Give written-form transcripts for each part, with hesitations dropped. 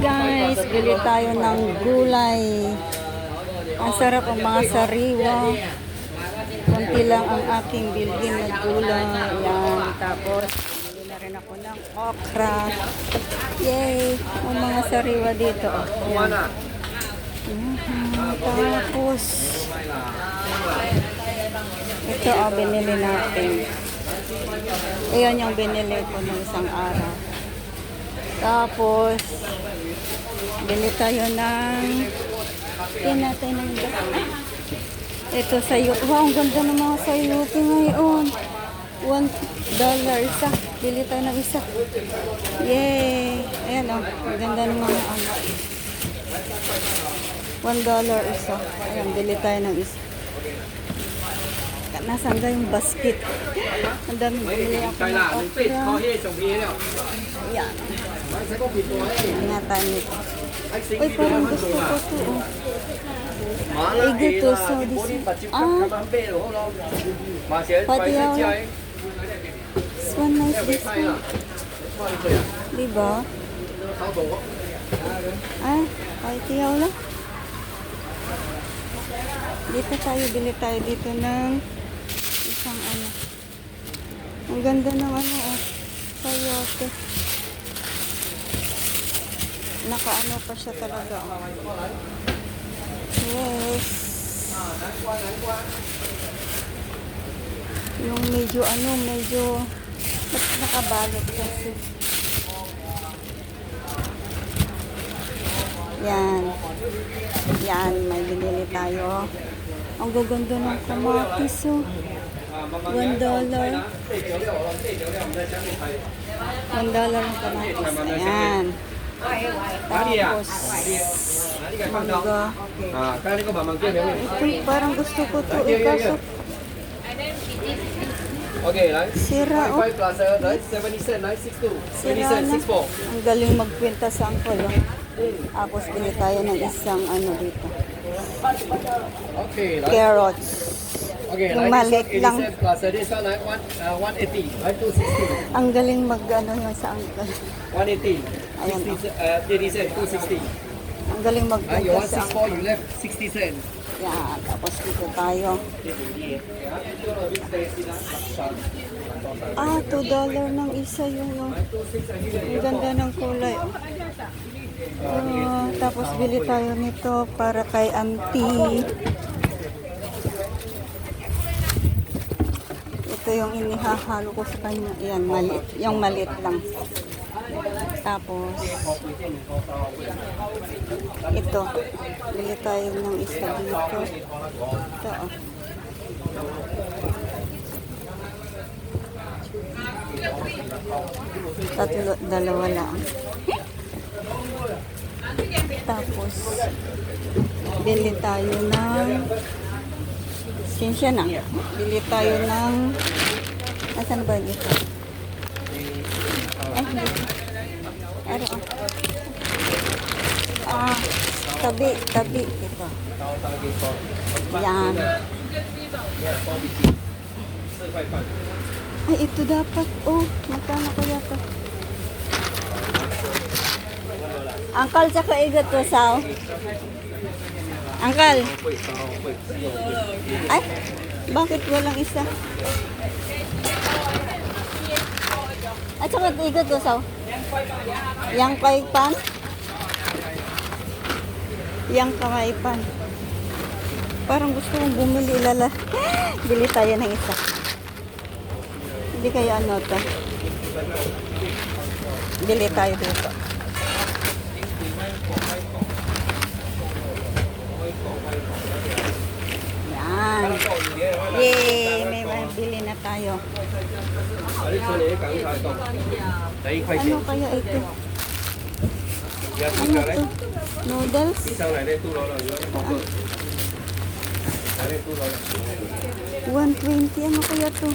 Guys, bili tayo ng gulay. Ang sarap ang mga sariwa. Kunti lang ang aking bilhin na gulay. Yan. Tapos, bili na rin ako ng okra. Yay! Ang mga sariwa dito. Yan. Tapos, ito binili natin. Ayan yung binili ko ng isang araw. Tapos, bili tayo ng natin ng ito sayup. Wow, ang ganda ng mga sayupi ngayon. $1 isa. Bili tayo ng isa. Yay! Ayan o. Ang ganda ng mga $1 isa. Ayan, bili tayo ng isa. Nasaan ba yung basket? Ang dami bili ako ng okra. Ayan. Ingatan nito. Uy, parang gusto ko ito. Ego to. So, this is... patiyaw. This one nice, this one. Diba? Patiyaw lang. Dito tayo, bili tayo dito ng isang ano. Ang ganda ng ano, sayote. Nakaano pa siya talaga. Yes. Yung medyo nakabalot kasi. Yan. Yan, may binili tayo. Ang gaganda ng kamatis, oh. $1. $1 ang kamatis. Ayan. Tapos, mangga. Ito, parang gusto ko ito. Kaso, sira, oh. Sira na. Ang galing magkwenta sa angkol, oh. Tapos, bili tayo ng isang ano dito. Carrots. Yung maliit lang. Ang galing mag-ano yung sa angkol. 180. Ayan, 30 cents, 260. ang galing mag-kwenta sa angkol. 164, you left 60 cents. Yan, tapos dito tayo. $2 ng isa yung ang ganda ng kulay. Tapos bili tayo nito para kay auntie. Ito yung inihahalo ko sa kanya. Yan, maliit. Yung maliit lang. Tapos, ito. Bili tayo ng isa dito. Ito, oh. Dalawa lang. Tapos, bili tayo ng sinsya na. Bili tayo ng asan ba dito? Tabi ito. Yan. Ay, ito dapat. Oh, magkano kaya ito? Angkal, tsaka igat to, sao? Angkal. Ay, bakit walang isa? At saka igat to, sao? Yang kaipan? Yang kamaipan. Parang gusto kong bumili, lala. Bili tayo ng isa. Hindi kaya ano to. Bili tayo dito. Yan. Yay! May bili na tayo. Ano kaya ito? Ano to? Noodles? 120. Ano kaya to?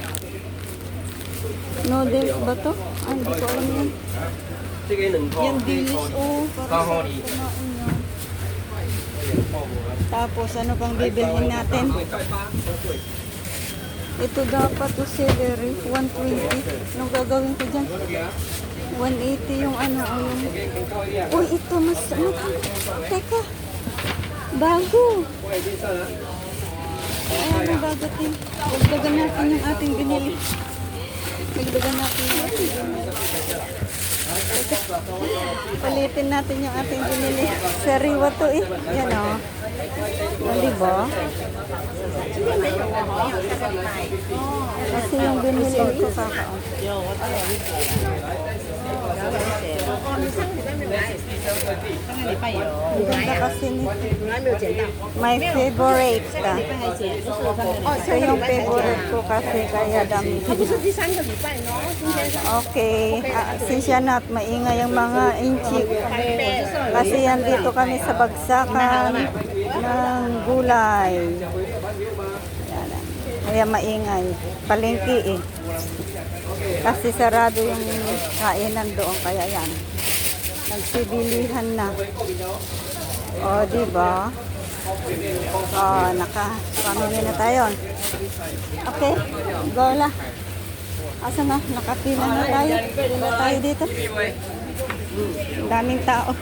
Noodles ba to? Ay, hindi ko alam yan. Yung dilis, oh. Parang kumain yan. Tapos, ano pang bibilhin natin? Ito dapat to celery, 120. Anong gagawin ko dyan? 180 yung ano, yung... Uy, ito, mas... Ano, teka. Bago. Ayan, ang bago din. Dagdagan natin yung ating binili. Dagdagan natin yung ating binili. Palitin natin yung ating binili. Sariwa to eh. Yan o. Diba? Kasi yung binili ko kakaon. Ganda kasi nito. My favorite ka. Ito yung favorite ko kasi kaya dami. Okay. Sinsya na at maingay ang mga inchik. Kasi yan dito kami sa bagsakan ng gulay. Yan. Kaya maingay. Palengke eh. Kasi sarado yung kainan doon. Kaya yan. Nagsibilihan na. O, diba? O, naka-family na tayo. Okay. Go la. Asa na? Nakapila na tayo. Pila tayo dito. Daming tao.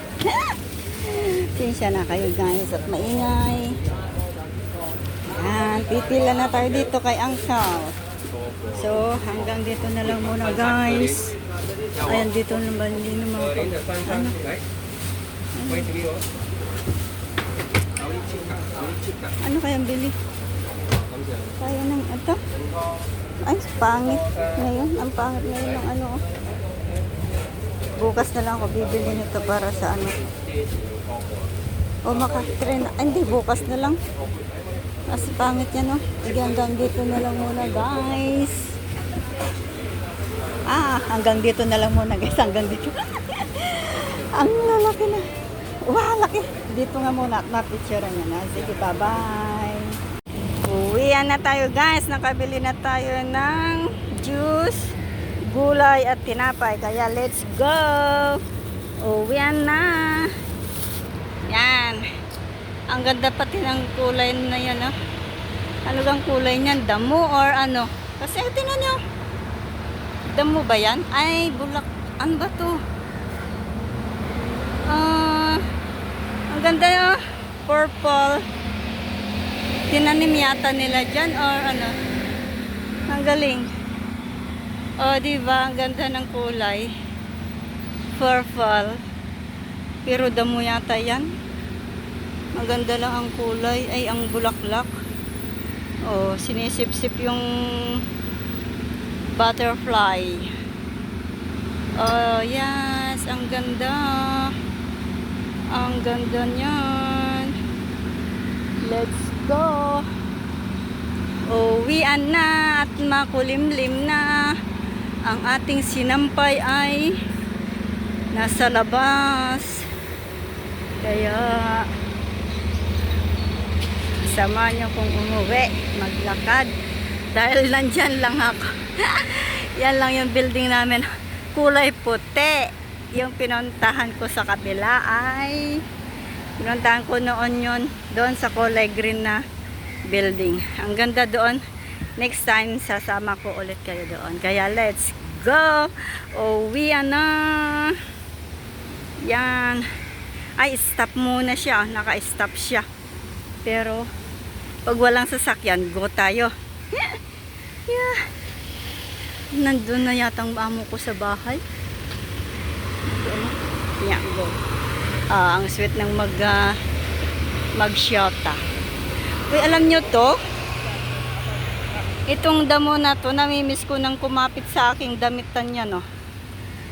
Sinsya na kayo guys at maingay. Yan. Pipila na tayo dito kay Uncle. So, hanggang dito na lang muna guys. Ayan, dito naman din naman ano? Ano kayang bili? Kaya ng ito? Ay, pangit ngayon. Ang pangit ngayon ng ano. Bukas na lang ako bibili nito para sa ano. O makatrain. Ay, hindi, bukas na lang. Kasi pangit yan, no? Hanggang dito na lang muna, guys. Hanggang dito na lang muna, guys. Hanggang dito. Ang lalaki na. Wow, laki. Dito nga muna at mapicturean niya na. Sige, bye-bye. Uwian na tayo, guys. Nakabili na tayo ng juice, gulay at tinapay. Kaya, let's go. Uwian na. Yan. Ang ganda pati ng kulay na yan, no? Ano bang kulay niyan? Damo or ano? Kasi, tingnan nyo. Damo ba yan? Ay, bulak. Ano ba to? Ang ganda yun. Purple. Tinanim yata nila dyan or ano? Ang galing. O, diba? Ang ganda ng kulay. Purple. Pero damo yata yan. Ang ganda lang ang kulay. Ay, ang bulaklak. O, sinisip-sip yung butterfly. Oh, yes. Ang ganda. Ang ganda niyan. Let's go. Uwian na at makulimlim na. Ang ating sinampay ay nasa labas. Kaya sama niyo kung umuwi, maglakad. Dahil nandyan lang ako. Yan lang yung building namin. Kulay puti. Yung pinuntahan ko sa kabila ay pinuntahan ko noon yun doon sa kulay green na building. Ang ganda doon. Next time sasama ko ulit kayo doon. Kaya let's go. Uwian na. Yan. Ay, stop muna siya. Naka-stop siya. Pero pag walang sasakyan, go tayo. Yeah. Nandun na yata ang amo ko sa bahay. Yeah, go. Ang sweet ng mag-shota. Uy, alam nyo to? Itong damo na to, namimiss ko nang kumapit sa aking damitan niya, no?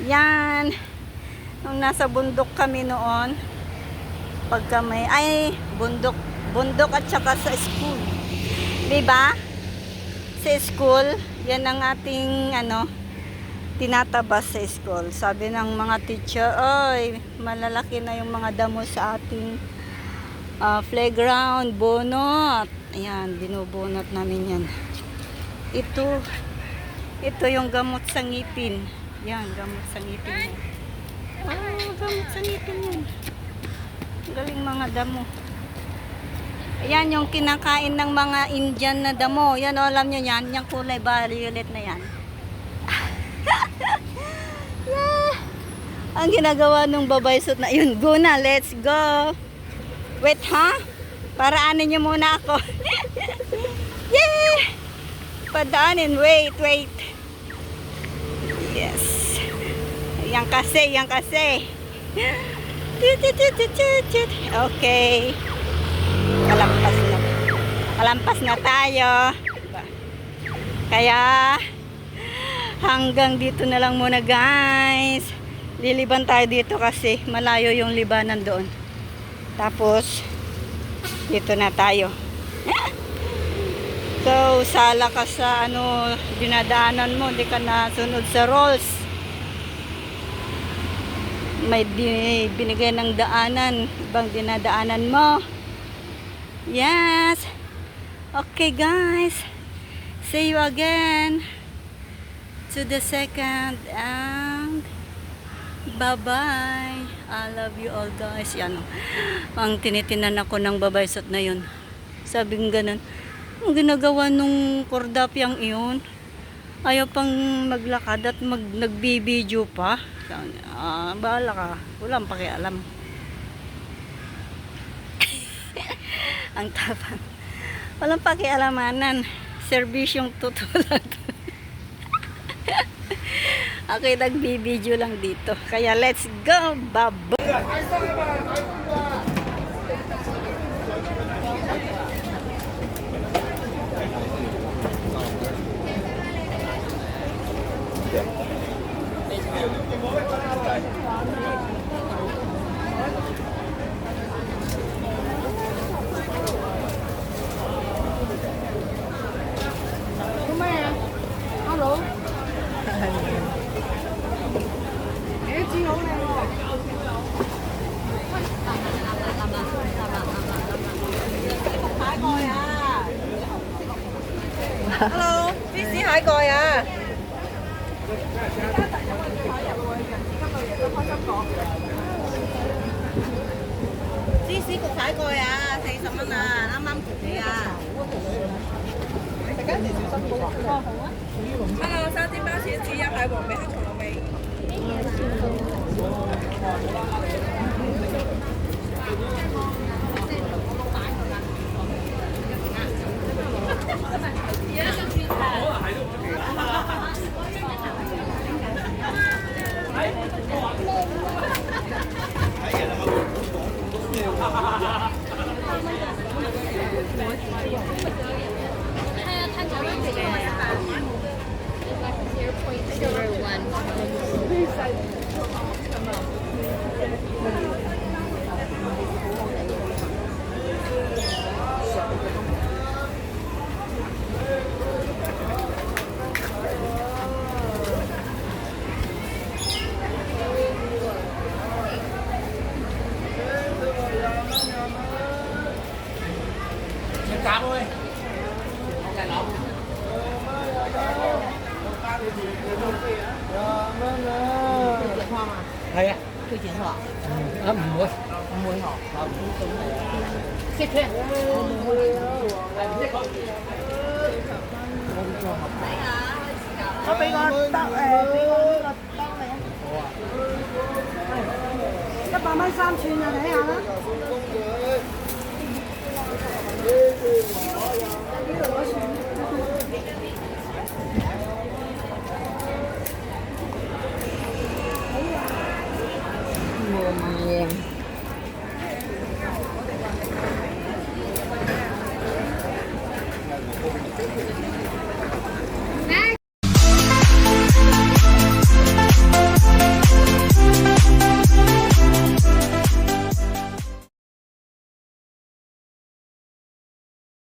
Yan. Nung nasa bundok kami noon, pagka may, ay, bundok at saka sa school. Diba? Sa school, yan ang ating, ano, tinatabas sa school. Sabi ng mga teacher, oy, malalaki na yung mga damo sa ating playground, bonot. Ayan, binubunot namin yan. Ito yung gamot sa ngipin. Yan, gamot sa ngipin yan. Gamot sa ngipin yan. Galing mga damo. Ayan, yung kinakain ng mga Indian na damo. Yan, alam nyo yan. Yung kulay violet na yan. Yeah. Ang ginagawa nung babae suit na yun. Go na, let's go. Wait, ha? Paraanin niyo muna ako. Yeah! Padaanin, wait. Yes. Yan kasi. Okay. Kalampas na tayo. Kaya, hanggang dito na lang muna guys. Liliban tayo dito kasi malayo yung libanan doon. Tapos, dito na tayo. So, sala ka sa dinadaanan mo, hindi ka nasunod sa rules. May binigay ng daanan, ibang dinadaanan mo. Yes. Okay guys. See you again to the second and bye-bye. I love you all guys. Yan. Ang tinitinan ako ng babae suit na yun. Sabing ganun. Ang ginagawa nung kordapyang iyon. Ayaw pang maglakad at nagbibideo pa. Bahala ka. Walang pakialam. Ang tapang. Walang pakialamanan. Serbisyong tutulad. Okay, nagbibideo lang dito. Kaya let's go, baba. Hello。豬好靚喎。蟹蓋啊！Hello，芝士蟹蓋啊！芝士焗蟹蓋啊，40蚊啊，啱啱焗你啊！大家一定小心保護。好啊。Hello，沙甸包小子一係黃味黑松露味。Cám ơi. Hay à? Cái chuyện họ. Mùi. Mùi họ. Xích thế. Có bị con tao bị con tao này. Các bạn mấy xăm chuyện là thế hả? Mùa màng vàng.